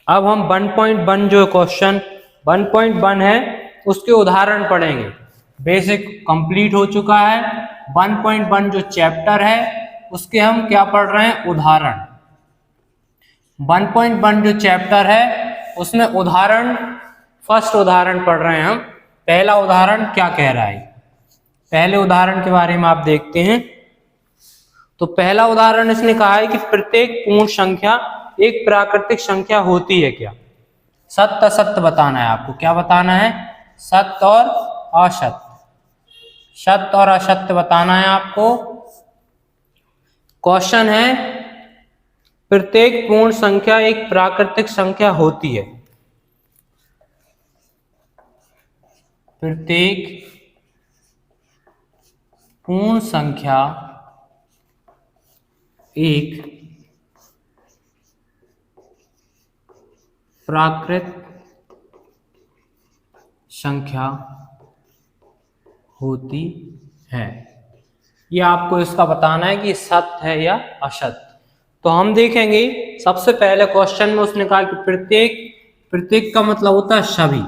अब हम 1.1 जो क्वेश्चन 1.1 है उसके उदाहरण पढ़ेंगे। बेसिक कंप्लीट हो चुका है। 1.1 जो चैप्टर है उसके हम क्या पढ़ रहे हैं, उदाहरण। 1.1 जो चैप्टर है उसमें उदाहरण, फर्स्ट उदाहरण पढ़ रहे हैं हम। पहला उदाहरण क्या कह रहा है, पहले उदाहरण के बारे में आप देखते हैं। तो पहला उदाहरण इसने कहा है कि प्रत्येक पूर्ण संख्या एक प्राकृतिक संख्या होती है क्या। सत्य असत्य बताना है आपको। क्या बताना है, सत्य और असत्य। सत्य और असत्य बताना है आपको। क्वेश्चन है प्रत्येक पूर्ण संख्या एक प्राकृतिक संख्या होती है। प्रत्येक पूर्ण संख्या एक प्राकृत संख्या होती है। ये आपको इसका बताना है कि सत्य है या असत्य। तो हम देखेंगे सबसे पहले क्वेश्चन में उसने कहा कि प्रत्येक, प्रत्येक का मतलब होता है सभी।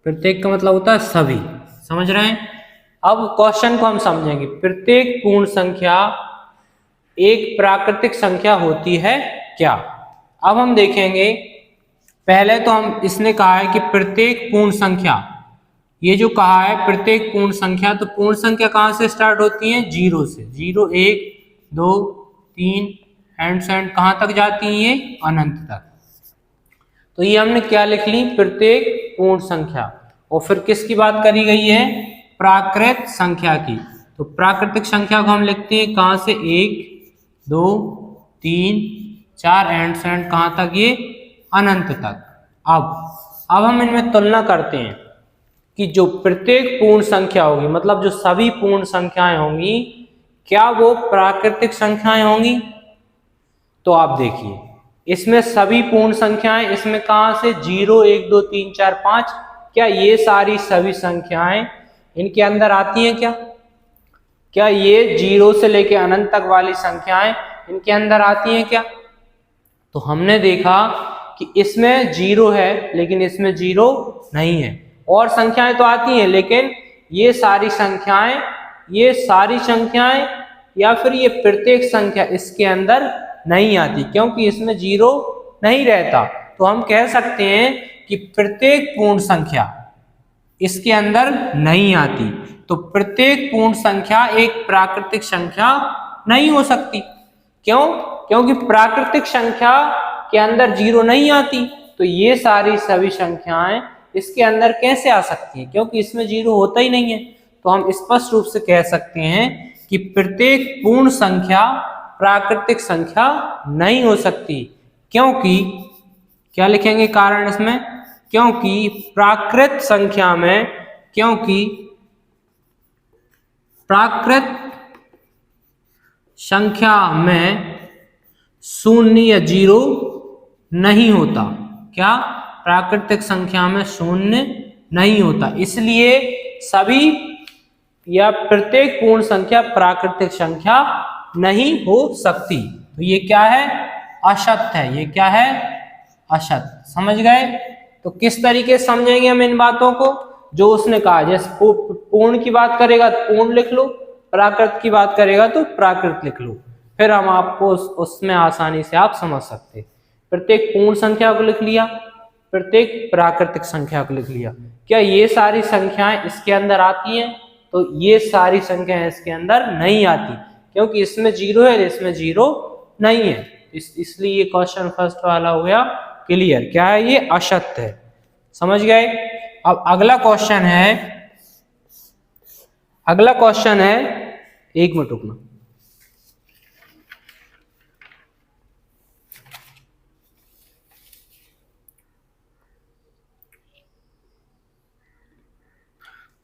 प्रत्येक का मतलब होता है सभी, समझ रहे हैं। अब क्वेश्चन को हम समझेंगे। प्रत्येक पूर्ण संख्या एक प्राकृतिक संख्या होती है क्या। अब हम देखेंगे, पहले तो हम, इसने कहा है कि प्रत्येक पूर्ण संख्या, ये जो कहा है प्रत्येक पूर्ण संख्या, तो पूर्ण संख्या कहां से स्टार्ट होती है, जीरो से। 0 1 2 3 एंड कहां तक जाती है, ये अनंत तक। तो ये हमने क्या लिख ली, प्रत्येक पूर्ण संख्या। और फिर किसकी बात करी गई है, प्राकृत संख्या की। तो प्राकृतिक संख्या को हम लिखते हैं कहां से, 1 2 3 4 एंड कहां तक, ये अनंत तक। अब हम इनमें तुलना करते हैं कि जो प्रत्येक पूर्ण संख्या होगी, मतलब जो सभी पूर्ण संख्याएं होंगी, क्या वो प्राकृतिक संख्याएं होंगी। तो आप देखिए इसमें सभी पूर्ण संख्याएं, इसमें कहां से 0 1 2 3 4 5, क्या ये सारी सभी संख्याएं इनके अंदर आती हैं क्या। क्या ये 0 से लेकर अनंत तक वाली संख्याएं इनके अंदर आती हैं क्या। तो हमने देखा कि इसमें 0 है लेकिन इसमें 0 नहीं है। और संख्याएं तो आती हैं लेकिन ये सारी संख्याएं, ये सारी संख्याएं या फिर ये प्रत्येक संख्या इसके अंदर नहीं आती, क्योंकि इसमें 0 नहीं रहता। तो हम कह सकते हैं कि प्रत्येक पूर्ण संख्या इसके अंदर नहीं आती। तो प्रत्येक पूर्ण संख्या एक प्राकृतिक संख्या नहीं हो सकती। क्यों, क्योंकि प्राकृतिक संख्या के अंदर 0 नहीं आती। तो ये सारी सभी संख्याएं इसके अंदर कैसे आ सकती हैं, क्योंकि इसमें 0 होता ही नहीं है। तो हम स्पष्ट रूप से कह सकते हैं कि प्रत्येक पूर्ण संख्या प्राकृतिक संख्या नहीं हो सकती। क्योंकि क्या लिखेंगे कारण इसमें, क्योंकि प्राकृत संख्या में, क्योंकि प्राकृत संख्या में 0 या 0 नहीं होता। क्या, प्राकृतिक संख्या में 0 नहीं होता, इसलिए सभी या प्रत्येक पूर्ण संख्या प्राकृतिक संख्या नहीं हो सकती। तो ये क्या है, असत्य है। ये क्या है, असत्य। समझ गए। तो किस तरीके से समझेंगे हम इन बातों को, जो उसने कहा। जैसे पूर्ण की बात करेगा तो पूर्ण लिख लो, प्राकृत की बात करेगा तो प्राकृत लिख लो। फिर हम आपको उसमें आसानी से आप समझ सकते। प्रत्येक पूर्ण संख्या को लिख लिया, प्रत्येक प्राकृतिक संख्या को लिख लिया। क्या ये सारी संख्याएं इसके अंदर आती हैं, तो ये सारी संख्याएं इसके अंदर नहीं आती, क्योंकि इसमें 0 है, इसमें 0 नहीं है। इसलिए ये क्वेश्चन फर्स्ट वाला हो गया क्लियर। क्या है, ये असत्य है। समझ गए। अब अगला क्वेश्चन है, अगला क्वेश्चन है, एक मिनट रुकना।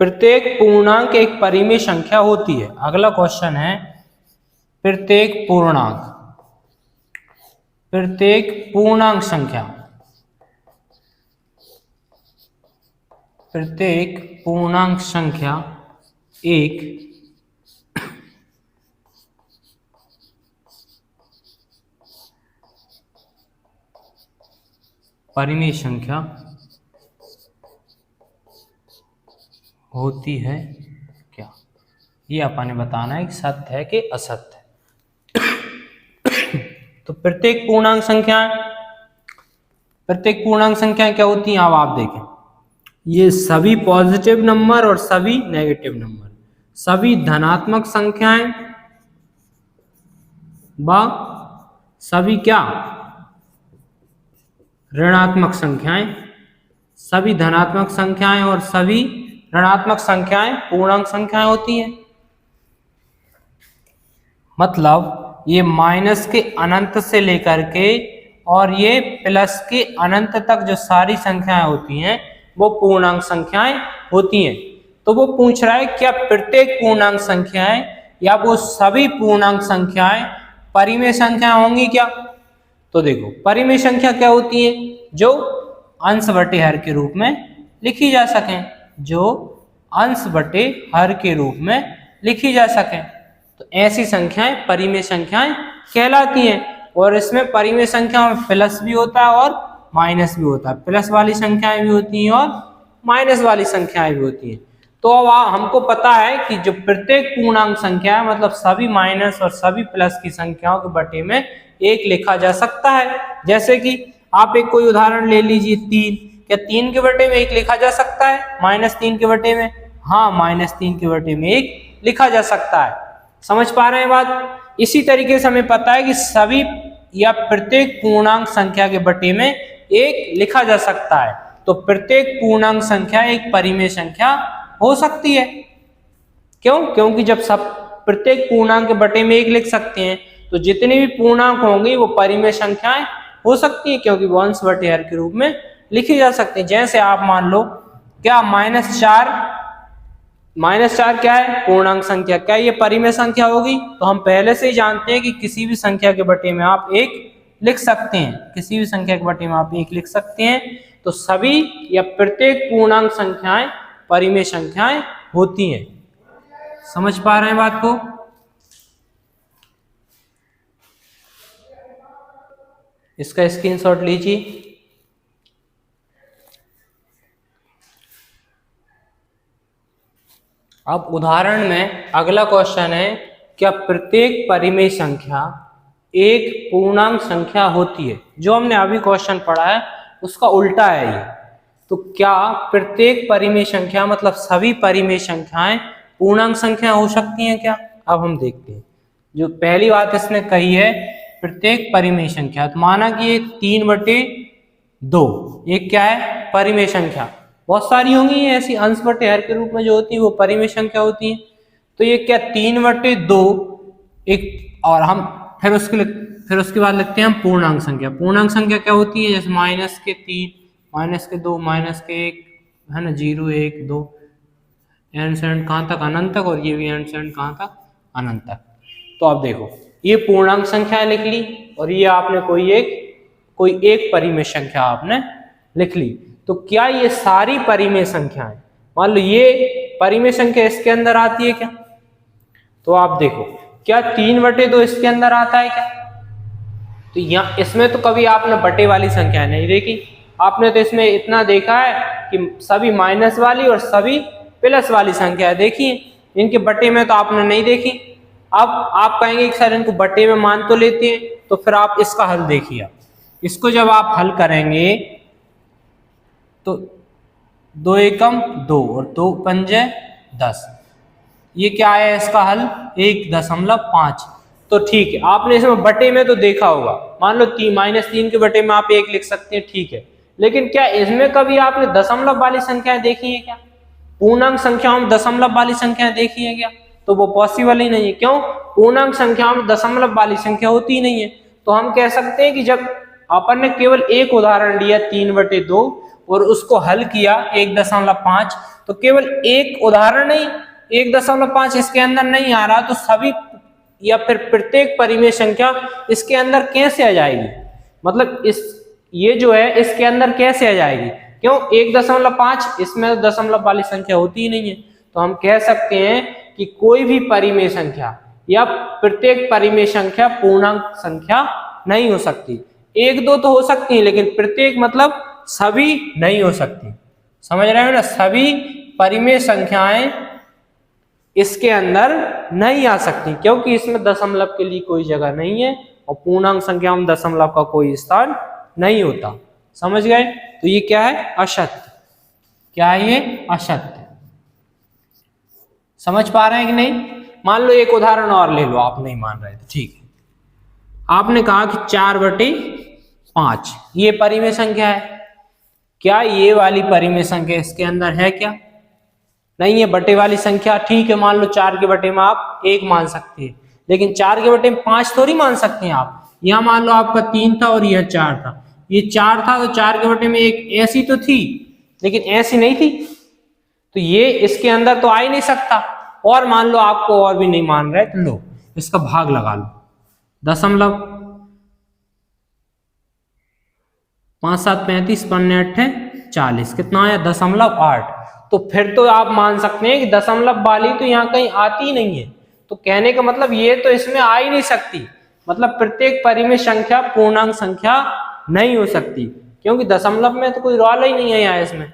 प्रत्येक पूर्णांक एक परिमेय संख्या होती है। अगला क्वेश्चन है प्रत्येक पूर्णांक, प्रत्येक पूर्णांक संख्या, प्रत्येक पूर्णांक संख्या एक परिमेय संख्या होती है क्या? ये अपन ने बताना है कि सत्य है कि असत्य है। तो प्रत्येक पूर्णांक संख्याएं क्या होती हैं? अब आप देखें, ये सभी पॉजिटिव नंबर और सभी नेगेटिव नंबर, सभी धनात्मक संख्याएं व सभी क्या ऋणात्मक संख्याएं, सभी धनात्मक संख्याएं और सभी ऋणात्मक संख्याएं पूर्णांक संख्याएं होती हैं। मतलब ये माइनस के अनंत से लेकर के और ये प्लस के अनंत तक जो सारी संख्याएं होती हैं वो पूर्णांक संख्याएं होती हैं। तो वो पूछ रहा है क्या प्रत्येक पूर्णांक संख्याएं या वो सभी पूर्णांक संख्याएं परिमेय संख्या होंगी क्या? तो देखो, परिमेय संख्या क्या होती है? जो अंश बटे हर के रूप में लिखी जा सकें, जो अंश बटे हर के रूप में लिखी जा सकें। तो ऐसी संख्याएं परिमेय संख्याएं कहलाती हैं। और इसमें परिमेय संख्या में प्लस भी होता है और माइनस भी होता है, प्लस वाली संख्याएं भी होती हैं और माइनस वाली संख्याएं भी होती हैं। तो अब हमको पता है कि जो प्रत्येक पूर्णांक संख्या है मतलब सभी माइनस और सभी प्लस की संख्याओं के बटे में एक लिखा जा सकता है। जैसे कि आप एक कोई उदाहरण ले लीजिए, 3। क्या 3 के बटे में एक लिखा जा सकता है? -3 के बटे में? हाँ, -3 के बटे में एक लिखा जा सकता है। समझ पा रहे हैं बात? इसी तरीके से हमें पता है कि सभी या प्रत्येक पूर्णांक संख्या के बटे में एक लिखा जा सकता है। तो प्रत्येक पूर्णांक संख्या एक परिमेय संख्या हो सकती है। क्यों? क्योंकि जब सब प्रत्येक पूर्णांक के बटे में एक लिख सकते हैं तो जितने भी पूर्णांक होंगे वो परिमेय संख्याएं हो सकती है, क्योंकि वो अंश बटे हर के रूप में लिखी जा सकती है। जैसे आप मान लो, क्या -4 क्या है? पूर्णांक संख्या। क्या ये परिमेय संख्या होगी? तो हम पहले से ही जानते हैं कि किसी भी संख्या के बटे में आप एक लिख सकते हैं, किसी भी संख्या के बटे में आप एक लिख सकते हैं। तो सभी या प्रत्येक पूर्णांक संख्याएं परिमेय संख्याएं होती हैं। समझ पा रहे हैं बात को? इसका स्क्रीनशॉट लीजिए। अब उदाहरण में अगला क्वेश्चन है, क्या प्रत्येक परिमेय संख्या एक पूर्णांक संख्या होती है? जो हमने अभी क्वेश्चन पढ़ा है उसका उल्टा है ये। तो क्या प्रत्येक परिमेय संख्या मतलब सभी परिमेय संख्याएं पूर्णांक संख्या हो सकती हैं क्या? अब हम देखते हैं। जो पहली बात इसने कही है, प्रत्येक परिमेय संख्या, तो माना कि ये 3/2 एक क्या है? परिमेय संख्या। बहुत सारी होंगी ऐसी अंश बटे हर के रूप में जो होती है वो परिमेय संख्या होती है। तो ये क्या 3/2 एक, और हम फिर उसके बाद लिखते हैं हम पूर्णांक संख्या। पूर्णांक संख्या क्या होती है? जैसे -3, -2, -1 है ना, 0, 1, 2 एंड से एंड कहाँ तक? अनंत तक। और ये भी एंड से एंड कहाँ तक? अनंत तक। तो आप देखो, ये पूर्णांक संख्या लिख ली और ये आपने कोई एक परिमेय संख्या आपने लिख ली। तो क्या ये सारी परिमेय संख्याएं, मान लो ये परिमेय संख्या इसके अंदर आती है क्या? तो आप देखो, क्या 3/2 इसके अंदर आता है क्या? तो यहाँ इसमें तो कभी आपने बटे वाली संख्या नहीं देखी, आपने तो इसमें इतना देखा है कि सभी माइनस वाली और सभी प्लस वाली संख्या देखी, इनके बटे में तो आपने नहीं देखी। अब आप कहेंगे कि सर इनको बटे में मान तो लेते हैं, तो फिर आप इसका हल देखिए। इसको जब आप हल करेंगे तो 2 एकम 2 और 2 पंजे 10, ये क्या है इसका हल? 1.5। तो ठीक है, आपने इसमें बटे में तो देखा होगा, मान लो -3 के बटे में आप 1 लिख सकते हैं, ठीक है। लेकिन क्या इसमें कभी आपने दशमलव वाली संख्याएं देखी है क्या? पूर्णांक संख्याओं में दशमलव वाली संख्याएं देखी है क्या? तो वो पॉसिबल ही नहीं है। क्यों? पूर्णांक संख्याओं में दशमलव वाली संख्या होती ही नहीं है। तो हम कह सकते हैं कि जब अपन ने केवल एक उदाहरण लिया 3/2 और उसको हल किया 1.5, तो केवल एक उदाहरण नहीं, 1.5 इसके अंदर नहीं आ रहा, तो सभी या फिर प्रत्येक परिमेय संख्या इसके अंदर कैसे आ जाएगी? मतलब ये जो है इसके अंदर कैसे आ जाएगी? क्यों? 1.5 इसमें दशमलव वाली संख्या होती ही नहीं है। तो हम कह सकते हैं कि कोई भी परिमेय संख्या या प्रत्येक परिमेय संख्या पूर्णांक संख्या नहीं हो सकती। 1, 2 तो हो सकती है, लेकिन प्रत्येक मतलब सभी नहीं हो सकती। समझ रहे हो ना, सभी परिमेय संख्याएं इसके अंदर नहीं आ सकती, क्योंकि इसमें दशमलव के लिए कोई जगह नहीं है और पूर्णांक संख्या में दशमलव का कोई स्थान नहीं होता। समझ गए? तो ये क्या है? असत्य। क्या है ये? असत्य। समझ पा रहे हैं कि नहीं? मान लो एक उदाहरण और ले लो, आप नहीं मान रहे तो ठीक है। आपने कहा कि 4/5 ये परिमेय संख्या है। क्या ये वाली परिमेय संख्या इसके अंदर है क्या? नहीं है। बटे वाली संख्या ठीक है, मान लो 4 के बटे में आप 1 मान सकते हैं, लेकिन 4 के बटे में 5 थोड़ी मान सकते हैं आप। यहां मान लो आपका 3 था और यह 4 था, ये 4 था तो 4 के बटे में 1 ऐसी तो थी, लेकिन ऐसी नहीं थी, तो ये इसके अंदर तो आ ही नहीं सकता। और मान लो आपको और भी नहीं मान रहे तो लो इसका भाग लगा लो। दशमलव 5 7 35 15 8 40 कितना आया? 0.8। तो फिर तो आप मान सकते हैं कि दशमलव वाली तो यहाँ कहीं आती ही नहीं है। तो कहने का मतलब ये तो इसमें आ ही नहीं सकती, मतलब प्रत्येक परिमेय संख्या पूर्णांक संख्या नहीं हो सकती, क्योंकि दशमलव में तो कोई रौला ही नहीं है यहाँ इसमें।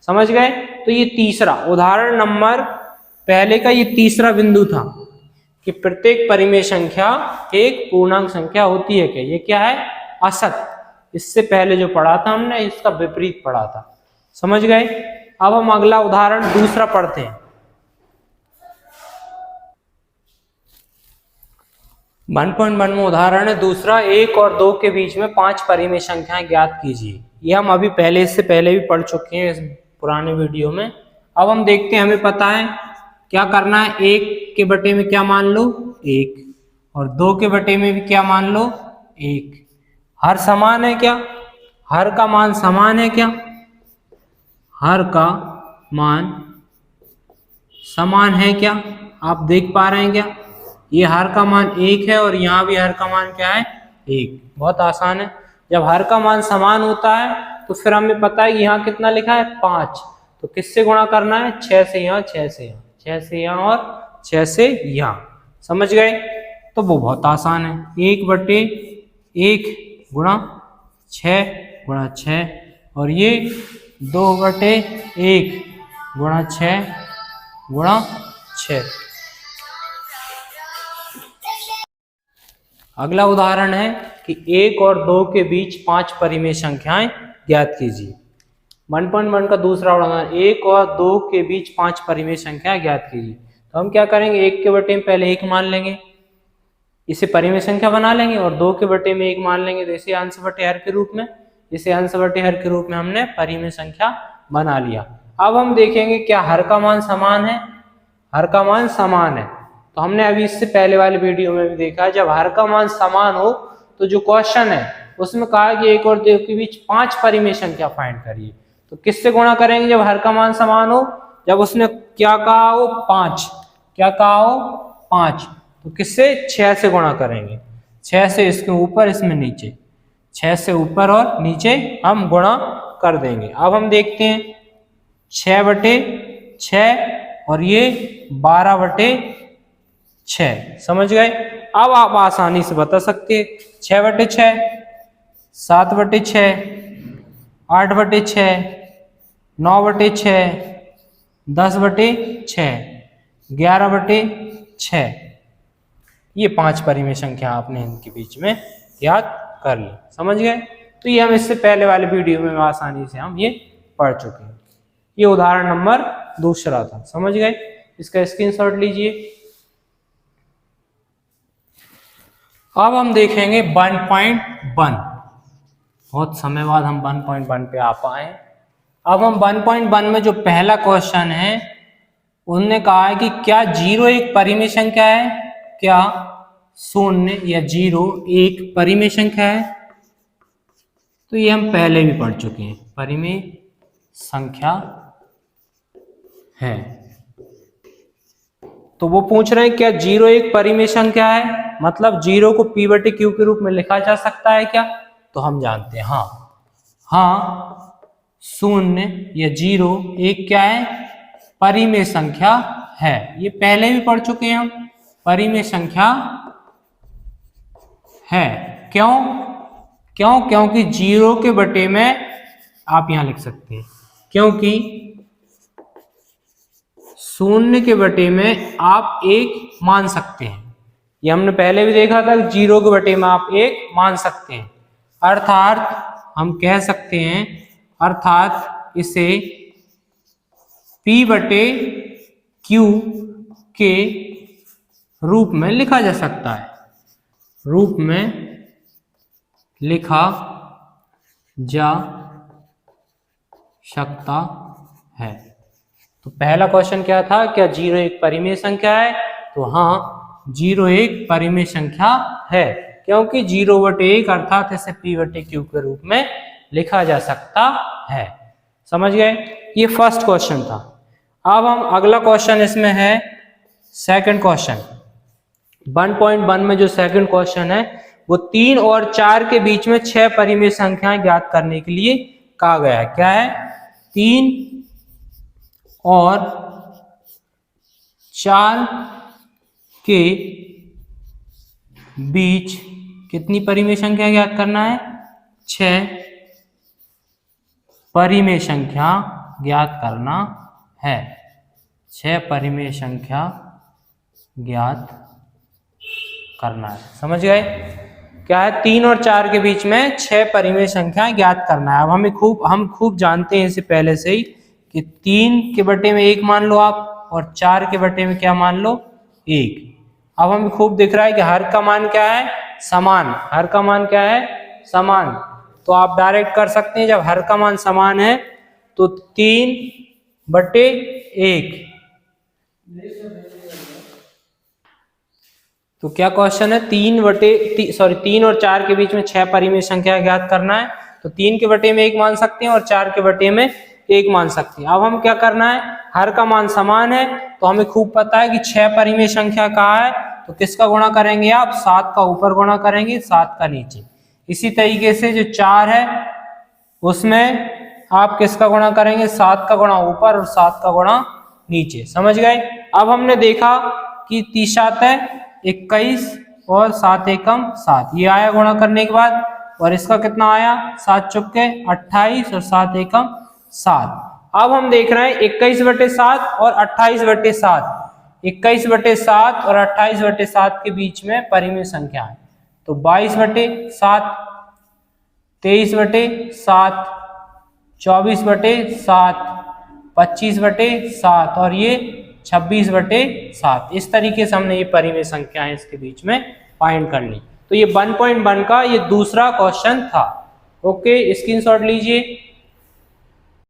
समझ गए? तो ये तीसरा उदाहरण नंबर पहले का ये तीसरा बिंदु था कि प्रत्येक परिमेय संख्या एक पूर्णांक संख्या होती है क्या? ये क्या है? असत्य। इससे पहले जो पढ़ा था हमने इसका विपरीत पढ़ा था। समझ गए? अब हम अगला उदाहरण दूसरा पढ़ते हैं। 1.1 में उदाहरण है दूसरा, 1 और 2 के बीच में 5 परिमेय संख्याएं ज्ञात कीजिए। ये हम अभी पहले इससे पहले भी पढ़ चुके हैं इस पुराने वीडियो में। अब हम देखते हैं, हमें पता है क्या करना है। 1 के बटे में क्या मान लो? 1, और 2 के बटे में भी क्या मान लो? 1। हर समान है क्या? हर का मान समान है क्या? हर का मान समान है क्या? आप देख पा रहे हैं क्या? ये हर का मान 1 है और यहाँ भी हर का मान क्या है? 1। बहुत आसान है। जब हर का मान समान होता है तो फिर हमें पता है कि यहाँ कितना लिखा है? 5। तो किससे गुणा करना है? 6 से यहाँ, 6 से यहाँ, 6 से यहाँ और 6 से यहाँ। समझ गए? तो वो बहुत आसान है। 1/1 गुणा 6 गुणा 6, और ये 2/1 गुणा 6 गुणा 6। अगला उदाहरण है कि 1 और 2 के बीच 5 परिमेय संख्याएं ज्ञात कीजिए। 1.1 का दूसरा उदाहरण, 1 और 2 के बीच 5 परिमेय संख्याएं ज्ञात कीजिए। तो हम क्या करेंगे? 1 के बटे में पहले 1 मान लेंगे, इसे परिमेय संख्या बना लेंगे, और 2 के बटे में 1 मान लेंगे, तो इसे अंश बटे हर के रूप में, इसे अंश बटे हर के रूप में हमने परिमेय संख्या बना लिया। अब हम देखेंगे क्या हर का मान समान है? हर का मान समान है। तो हमने अभी इससे पहले वाले वीडियो में भी देखा है, जब हर का मान समान हो तो जो क्वेश्चन है उसमें कहा कि 1 और 2 के बीच 5 परिमेय संख्या फाइंड करिए। तो किससे गुणा करेंगे जब हर का मान समान हो? जब उसने क्या कहा हो? 5। क्या कहा हो? 5। तो किससे? 6 से गुणा करेंगे। 6 से इसके ऊपर, इसमें नीचे, 6 से ऊपर और नीचे हम गुणा कर देंगे। अब हम देखते हैं 6/6 और ये 12/6। समझ गए? अब आप आसानी से बता सकते हैं 6/6, 7/6, 8/6, 9/6, 10/6, 11/6। ये 5 परिमेय संख्या आपने इनके बीच में याद कर ली। समझ गए? तो ये हम इससे पहले वाले वीडियो में आसानी से हम ये पढ़ चुके हैं। ये उदाहरण नंबर दूसरा था। समझ गए? इसका स्क्रीनशॉट लीजिए। अब हम देखेंगे 1.1। बहुत समय बाद हम 1.1 पे आ पाए। अब हम 1.1 में जो पहला क्वेश्चन है उन्होंने कहा है कि क्या 0 एक परिमेय संख्या है? क्या 0 या 0 एक परिमेय संख्या है? तो ये हम पहले भी पढ़ चुके हैं, परिमेय संख्या है। तो वो पूछ रहे हैं क्या 0 एक परिमेय संख्या है? मतलब 0 को p/q के रूप में लिखा जा सकता है क्या? तो हम जानते हैं हाँ 0 या 0 एक क्या है? परिमेय संख्या है। ये पहले भी पढ़ चुके हैं हम, परिमेय संख्या है। क्यों? क्योंकि 0 के बटे में आप यहां लिख सकते हैं, क्योंकि 0 के बटे में आप 1 मान सकते हैं। ये हमने पहले भी देखा था, 0 के बटे में आप 1 मान सकते हैं। अर्थात हम कह सकते हैं, अर्थात इसे P बटे Q के रूप में लिखा जा सकता है, रूप में लिखा जा सकता है। तो पहला क्वेश्चन क्या था, क्या 0 एक परिमेय संख्या है? तो हाँ, 0 एक परिमेय संख्या है, क्योंकि 0/1 अर्थात इसे P/Q के रूप में लिखा जा सकता है। समझ गए? ये फर्स्ट क्वेश्चन था। अब हम अगला क्वेश्चन इसमें है सेकंड क्वेश्चन 1.1 में जो सेकंड क्वेश्चन है वो 3 और 4 के बीच में 6 परिमेय संख्याएं ज्ञात करने के लिए कहा गया है। क्या है? 3 और 4 के बीच कितनी परिमेय संख्या ज्ञात करना है? 6 परिमेय संख्या ज्ञात करना है। 6 परिमेय संख्या ज्ञात करना है। समझ गए? क्या है? 3 और 4 के बीच में 6 परिमेय संख्या ज्ञात करना है। अब हम खूब जानते हैं इसे पहले से ही कि 3 के बटे में 1 मान लो आप, और 4 के बटे में क्या मान लो? 1। अब हमें खूब दिख रहा है कि हर का मान क्या है? समान। हर का मान क्या है? समान। तो आप डायरेक्ट कर सकते हैं, जब हर का मान समान है तो 3/1। तो क्या क्वेश्चन है? 3 और 4 के बीच में 6 परिमेय संख्या ज्ञात करना है। तो 3 के बटे में 1 मान सकते हैं और 4 के बटे में 1 मान सकते हैं। अब हम क्या करना है? हर का मान समान है तो हमें खूब पता है कि 6 परिमेय संख्या कहाँ है, तो किसका गुणा करेंगे आप? 7 का ऊपर गुणा करेंगे, 7 का नीचे। इसी तरीके से जो 4 है उसमें आप किसका गुणा करेंगे? 7 का गुणा ऊपर और 7 का गुणा नीचे। समझ गए? अब हमने देखा कि 30 है 21 और 7 एकम 7, ये आया गुणा करने के बाद, और इसका कितना आया? 7 चुके 28 और 7 एकम 7। अब हम देख रहे हैं 21/7 और 28/7। 21/7 और 28/7 के बीच में परिमेय संख्या है, तो 22/7, 23/7, 24/7, 25/7 और ये 26/7। इस तरीके से हमने ये परिमेय संख्याएं इसके बीच में फाइंड कर ली। तो ये 1.1 का ये दूसरा क्वेश्चन था। ओके, स्क्रीनशॉट लीजिए।